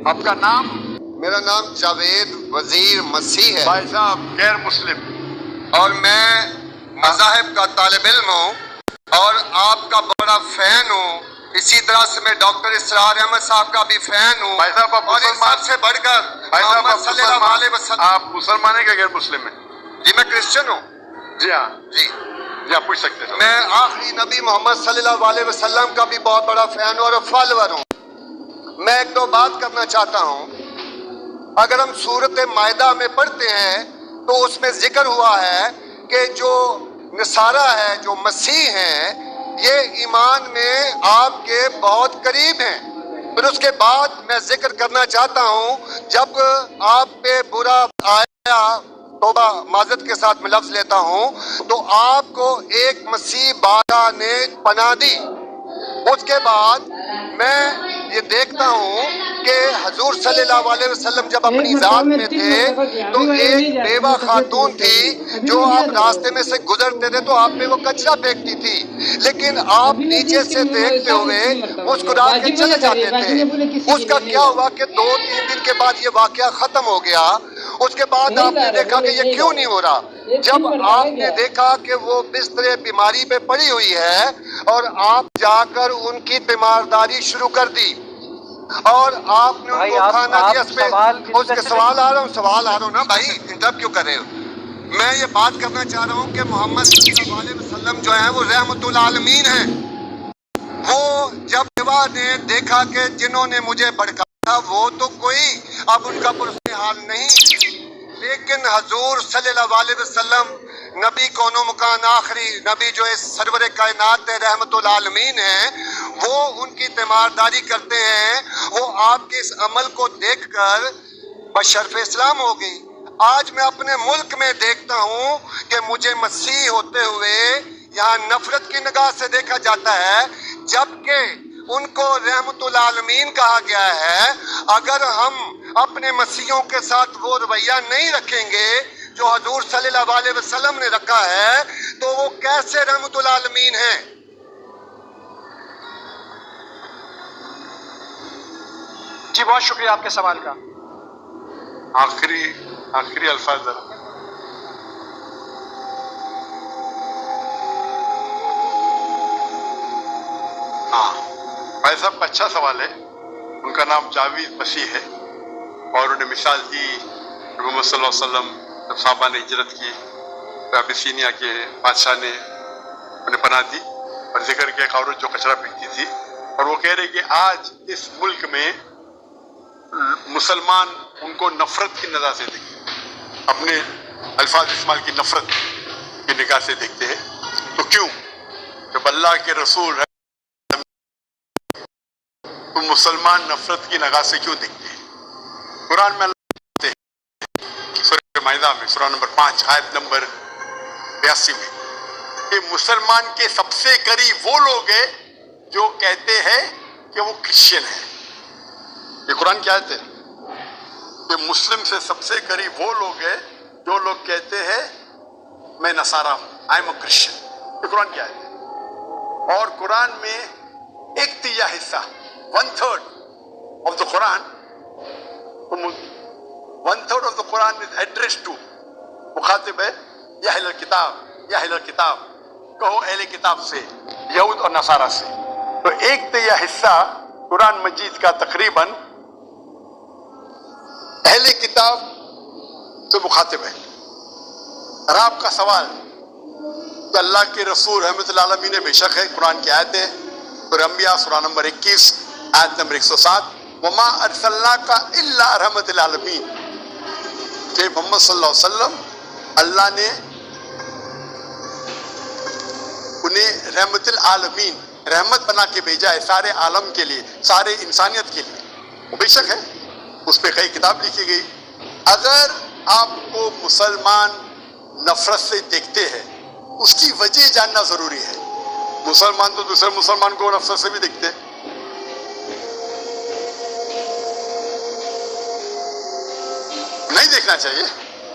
آپ کا نام؟ میرا نام جاوید وزیر مسیح ہے بھائی صاحب غیر مسلم، اور میں مذاہب کا طالب علم ہوں اور آپ کا بڑا فین ہوں. اسی طرح سے میں ڈاکٹر اسرار احمد صاحب کا بھی فین ہوں. بھائی صاحب آپ اور ان مسلمان؟ سب سے بڑھ کر بھائی صاحب محمد صلی اللہ علیہ وسلم. آپ مسلمان ہیں کہ غیر مسلم ہیں؟ جی میں کرسچن ہوں. جی ہاں، جی جی آپ پوچھ سکتے ہیں. میں آخری نبی محمد صلی اللہ علیہ وسلم کا بھی بہت بڑا فین اور فالوور ہوں. میں ایک دو بات کرنا چاہتا ہوں. اگر ہم سورۃ مائدہ میں پڑھتے ہیں تو اس میں ذکر ہوا ہے کہ جو نصارہ ہے، جو مسیح ہیں، یہ ایمان میں آپ کے بہت قریب ہیں. پھر اس کے بعد میں ذکر کرنا چاہتا ہوں، جب آپ پہ برا آیا، توبہ معذرت کے ساتھ میں لفظ لیتا ہوں، تو آپ کو ایک مسیح بادہ نے پناہ دی. اس کے بعد میں یہ دیکھتا ہوں کہ حضور صلی اللہ علیہ وسلم جب اپنی ذات میں تھے تو ایک بیوہ خاتون تھی جو آپ راستے میں سے گزرتے تھے تو آپ پہ وہ کچرا پھینکتی تھی، لیکن آپ نیچے سے دیکھتے ہوئے مسکرا کے چلے جاتے تھے. اس کا کیا ہوا کہ 2-3 دن کے بعد یہ واقعہ ختم ہو گیا. اس کے بعد آپ نے دیکھا کہ یہ کیوں نہیں ہو رہا. جب آپ نے دیکھا کہ وہ بستر بیماری پہ پڑی ہوئی ہے اور آپ جا کر ان کی تیمارداری شروع کر دی اور آپ نے ان کو کھانا دیا. اس کے سوال آ رہا ہوں نا بھائی، انٹرپ کیوں کر رہے ہو؟ میں یہ بات کرنا چاہ رہا ہوں کہ محمد صلی اللہ علیہ وسلم جو ہیں وہ رحمت العالمین ہیں. وہ جب بیوہ نے دیکھا کہ جنہوں نے مجھے بھڑکایا وہ تو کوئی اب ان کا پرسن حال نہیں، لیکن حضور صلی اللہ علیہ وسلم نبی کون و مکان آخری نبی جو اس سرور کائنات رحمت العالمین ہیں، وہ ان کی تیمارداری کرتے ہیں. وہ آپ کے اس عمل کو دیکھ کر بشرف اسلام ہو گئی. آج میں اپنے ملک میں دیکھتا ہوں کہ مجھے مسیح ہوتے ہوئے یہاں نفرت کی نگاہ سے دیکھا جاتا ہے، جبکہ ان کو رحمت العالمین کہا گیا ہے. اگر ہم اپنے مسیحوں کے ساتھ وہ رویہ نہیں رکھیں گے جو حضور صلی اللہ علیہ وسلم نے رکھا ہے تو وہ کیسے رحمت العالمین ہیں؟ جی بہت شکریہ آپ کے سوال کا. آخری الفاظ ذرا. ہاں بھائی صاحب کا اچھا سوال ہے. ان کا نام جاوید مسیح ہے اور انہیں مثال دی محمد صلی اللہ علیہ وسلم جب صحابہ نے ہجرت کی تو ابیسینیا کے بادشاہ نے انہیں پناہ دی اور ذکر کیا ایک عورت جو کچرا پھینکتی تھی اور وہ کہہ رہے کہ آج اس ملک میں مسلمان ان کو نفرت کی نظر سے دیکھتے ہیں، اپنے الفاظ استعمال کی نفرت کی نگاہ سے دیکھتے ہیں. تو کیوں؟ جب اللہ کے رسول تو مسلمان نفرت کی نگاہ سے کیوں دیکھتے ہیں؟ قرآن میں اللہ کہتے ہیں سورہ مائدہ میں سورہ نمبر 5 آیت نمبر 82 میں کہ مسلمان کے سب سے قریب وہ لوگ ہیں جو کہتے ہیں کہ وہ کرسچن ہیں. یہ قرآن کی آیت ہے کہ مسلم سے سب سے قریب وہ لوگ ہیں جو لوگ کہتے ہیں میں نصارہ ہوں، آئی ایم اے کرسچن. یہ قرآن کی آیت ہے. اور قرآن میں 1/3 حصہ 1/3 of the Quran, 1/3 of the Quran is addressed to مخاطب ہے یا اہل الکتاب، یا اہل الکتاب کہو اہل کتاب سے، یہود اور نصارہ سے. تو 1/3 حصہ قرآن مجید کا تقریباً اہل کتاب سے مخاطب ہے. اور آپ کا سوال کہ اللہ کے رسول رحمت اللہ علیہ نے بے شک ہے، قرآن کی آیت ہے سورہ انبیاء سورہ نمبر 21 آیت نمبر 107 وما ارسلناک الا رحمت للعالمین، کہ محمد صلی اللہ علیہ وسلم اللہ نے انہیں رحمت العالمین رحمت بنا کے بھیجا ہے سارے عالم کے لیے، سارے انسانیت کے لیے. وہ بے شک ہے، اس پہ کئی کتاب لکھی گئی. اگر آپ کو مسلمان نفرت سے دیکھتے ہیں اس کی وجہ جاننا ضروری ہے. مسلمان تو دوسرے مسلمان کو نفرت سے بھی دیکھتے ہیں. نہیں دیکھنا چاہیے،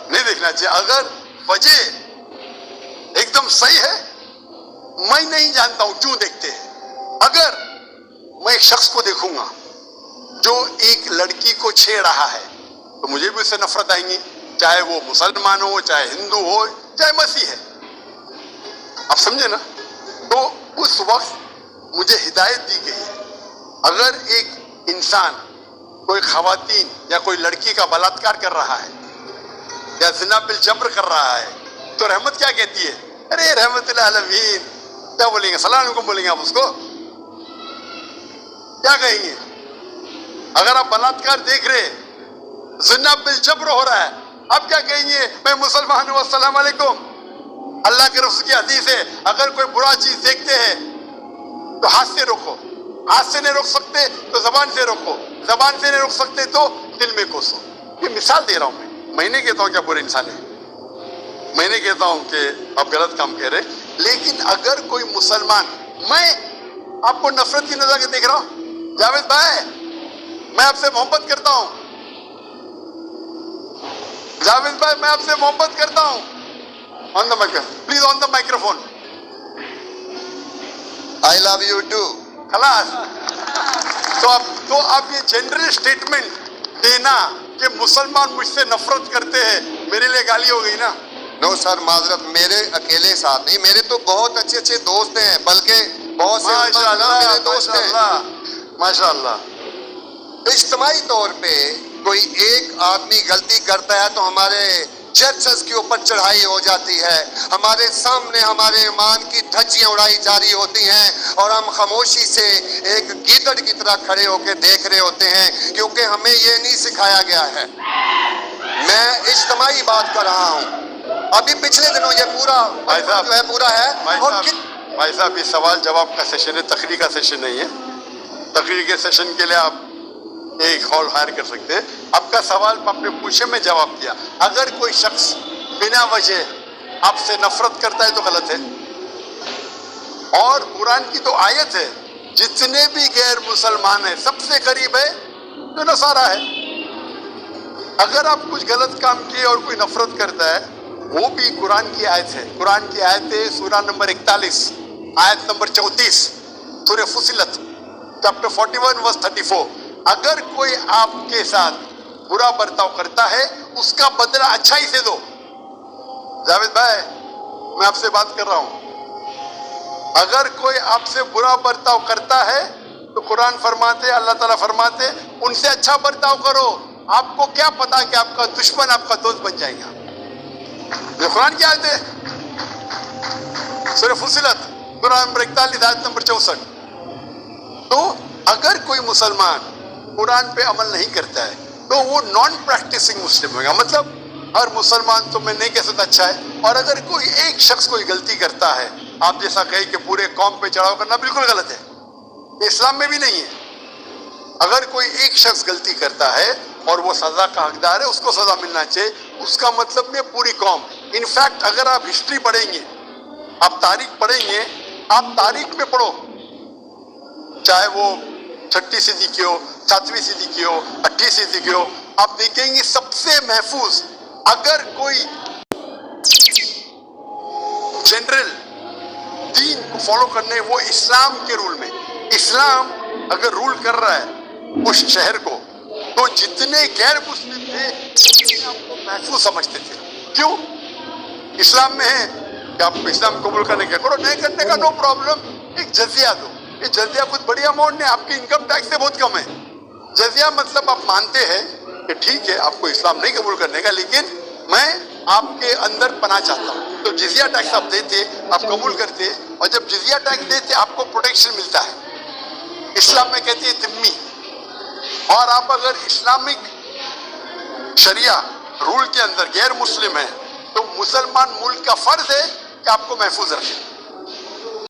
نہیں دیکھنا چاہیے. اگر وجہ ایک دم صحیح ہے، میں نہیں جانتا ہوں کیوں دیکھتے ہیں. اگر میں ایک شخص کو دیکھوں گا जो एक लड़की को छेड़ रहा है तो मुझे भी उससे नफरत आएंगी, चाहे वो मुसलमान हो, चाहे हिंदू हो, चाहे मसीह है। आप समझे ना? तो उस वक्त मुझे हिदायत दी गई है, अगर एक इंसान कोई खवातीन या कोई लड़की का बलात्कार कर रहा है या ज़िना बिल जब्र कर रहा है तो रहमत क्या कहती है? अरे रहमतुल आलमीन, क्या बोलेंगे? सलाम अलैकुम बोलेंगे आप उसको? क्या कहेंगे? अगर आप बलात्कार देख रहे, ज़िना बिल जब्र हो रहा है, आप क्या कहेंगे? मैं मुसलमान हूँ, अस्सलाम वालेकुम। अल्लाह के रसूल की हदीस है, अगर कोई बुरा चीज देखते हैं तो हाथ से रोको, हाथ से नहीं रोक सकते तो जबान से रोको, जबान से नहीं रोक सकते तो दिल में कोसो। ये मिसाल दे रहा हूं मैं नहीं कहता हूं कि आप बुरे इंसान है, मैं नहीं कहता हूं कि आप गलत काम कह रहे, लेकिन अगर कोई मुसलमान, मैं आपको नफरत की नजर से देख रहा हूं, जावेद भाई मैं आपसे मोहब्बत करता हूं, जावेद भाई मैं आपसे मोहब्बत करता हूं, on the microphone please, on the microphone, I love you too. खलास। तो आप ये जनरल स्टेटमेंट देना कि मुसलमान मुझसे नफरत करते हैं, मेरे लिए गाली हो गई ना? नो सर, माजरत, मेरे अकेले साथ नहीं, मेरे तो बहुत अच्छे अच्छे दोस्त हैं, बल्कि बहुत से माशाअल्लाह, मेरे दोस्त हैं। माशाअल्लाह, माशाअल्लाह। इज्तिमाई तौर पे कोई एक आदमी गलती करता है तो हमारे चर्चेस के ऊपर चढ़ाई हो जाती है, हमारे सामने हमारे ईमान की धज्जियां उड़ाई जारी होती हैं और हम खामोशी से एक गीदड़ की तरह खड़े होकर देख रहे होते हैं, क्योंकि हमें ये नहीं सिखाया गया है। मैं इज्तिमाई बात कर रहा हूँ। अभी पिछले दिनों ये पूरा जो है पूरा है। और भाई साहब ये सवाल जवाब का सेशन है, तकरीर का सेशन नहीं है। तकरीर के सेशन के लिए आप एक हॉल हायर कर सकते हैं। आपका सवाल आपने पूछे, मैं जवाब दिया। अगर कोई शख्स बिना वजह आपसे नफरत करता है तो गलत है, और कुरान की तो आयत है, जितने भी गैर मुसलमान हैं सबसे करीब है तो नसारा है। अगर आप कुछ गलत काम किए और कोई नफरत करता है, वो भी कुरान की आयत है। कुरान की आयत है सूरा नंबर 41 आयत नंबर 34 सूरह फुसिलत चैप्टर 41 वर्स 34। अगर कोई आपके साथ बुरा बर्ताव करता है उसका बदला अच्छाई से दो। जावेद भाई मैं आपसे बात कर रहा हूं, अगर कोई आपसे बुरा बर्ताव करता है तो कुरान फरमाते, अल्लाह ताला फरमाते, उनसे अच्छा बर्ताव करो। आपको क्या पता कि आपका दुश्मन आपका दोस्त बन जाएगा। ये कुरान की आयत है, सूरह फुसिलत सूरा नंबर 41 आयत नंबर 64। तो अगर कोई मुसलमान कुरान पे अमल नहीं करता है तो वो नॉन प्रैक्टिसिंग मुस्लिम होगा। मतलब हर मुसलमान तो मैं नहीं कह सकता अच्छा है, और अगर कोई एक शख्स कोई गलती करता है, आप जैसा कहे कि पूरे कौम पे चढ़ाव करना बिल्कुल गलत है, ये इस्लाम में भी नहीं है। अगर कोई एक शख्स गलती करता है और वो सजा का हकदार है, उसको सजा मिलना चाहिए, उसका मतलब नहीं पूरी कौम। इनफैक्ट अगर आप हिस्ट्री पढ़ेंगे, आप तारीख पढ़ेंगे, आप तारीख में पढ़ो, चाहे वो 6वीं सदी की हो, 7वीं सदी की हो, 8वीं सदी की हो, आप देखेंगे सबसे महफूज अगर कोई जनरल दीन को फॉलो करने, वो इस्लाम के रूल में, इस्लाम अगर रूल कर रहा है उस शहर को, तो जितने गैर मुस्लिम थे अपने आप को महफूज समझते थे। क्यों? इस्लाम में है कि आपको इस्लाम कबूल करने का करो, नहीं करने का नो प्रॉब्लम, एक जजिया दो। ये जजिया कुछ बड़ी अमाउंट नहीं, आपकी इनकम टैक्स से बहुत कम है। जजिया मतलब आप मानते हैं कि ठीक है आपको इस्लाम नहीं कबूल करने का, लेकिन मैं आपके अंदर पना चाहता हूँ, तो जिजिया टैक्स आप देते, आप कबूल करते, और जब जिजिया टैक्स देते आपको प्रोटेक्शन मिलता है। इस्लाम में कहते हैं जिम्मी, और आप अगर इस्लामिक शरिया रूल के अंदर गैर मुस्लिम है तो मुसलमान मुल्क का फर्ज है कि आपको महफूज रखे।